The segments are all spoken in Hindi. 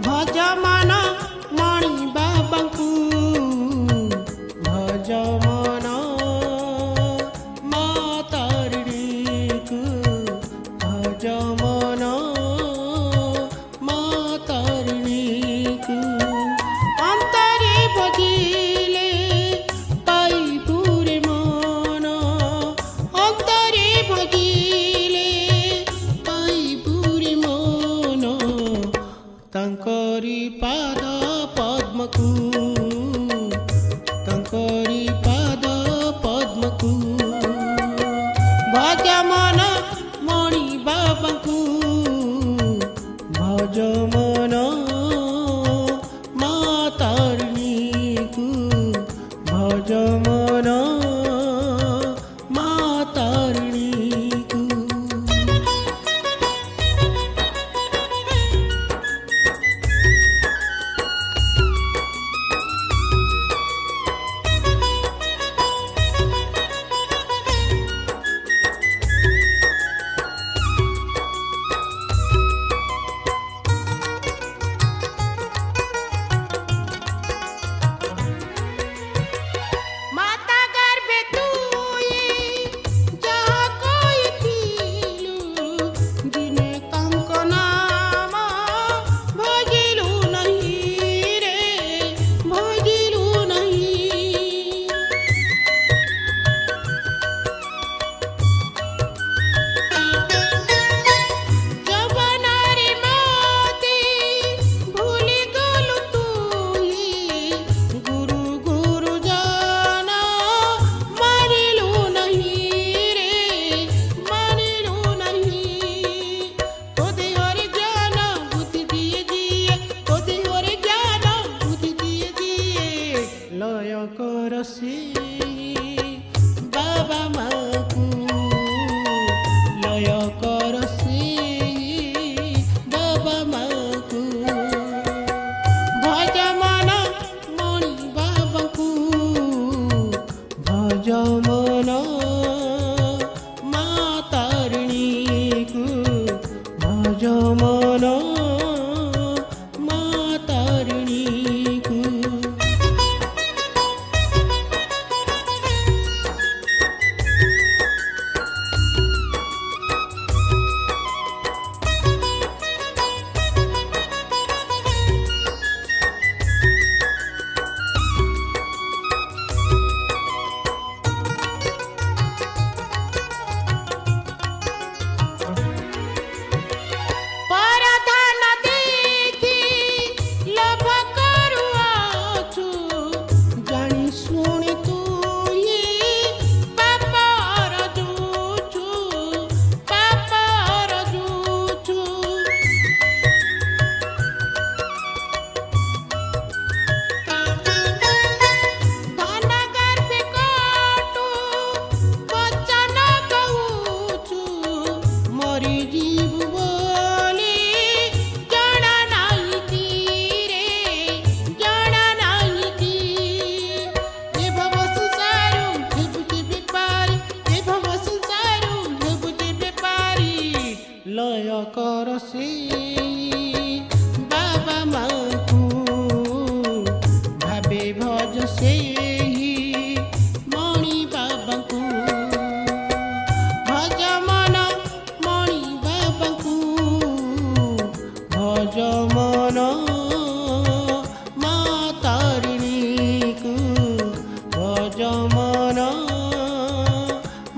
भजमान मणि बाबांकु भजमान मातारिणीकु भजमान मातारिणीकु अंतरे भजिले पाइबुरे मन अंतरे भजिले पाइबुरे मन तांकरी पाद पद्मकु तांकरी पाद पद्मकु भज मन मणि बाबांकु भज मन मातारिणीकु भज मन मातारिणीकु माता गर्भे तुई जहा कोई थिलु दिने तांक नाम भजिलु नहीं रे भजिलु नहीं जवनारे माती भूली गलु तुई गुरु गुरु जाना मानिलु नहीं रे मानिलु नहीं तोदे और ज्ञान बुद्धि दिए दिए तोदे और ज्ञान बुद्धि दिए दिए लय कर से बाबा माकू लय कर से बाबा माकू भज मन मणि बाबांकु भज मन मातारिणीकु भज मन मातारिणीकु परधान देखी लोभ करुआछु जानी शुणी तुई पापर जुछु धन गर्भे काटु वचन कहूछु मरी जीव बोली जଣା नाही की रे जଣା नाही की ए भव संसारू हेबुटी बेपारी ए भव संसारू हेबुटी बेपारी लय कर से बाबा माकू भाबे भज से मणि बाबांकु भज मन मणि बाबांकु भज मन मातारिणीकु भज मन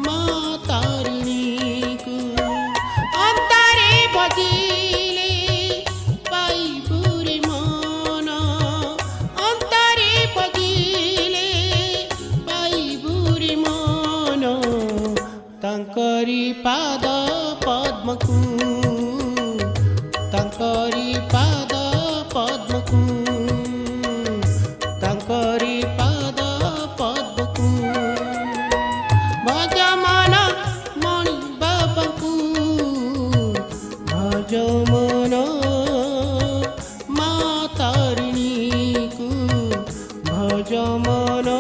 मातारिणीकु अंतरे भजिले पाइबुरे मन अंतरे भजिले पाइबुरे मन तांकरी पाद पद्मकु तांकरी पाद पद्मकु तांकरी पाद ଯମନ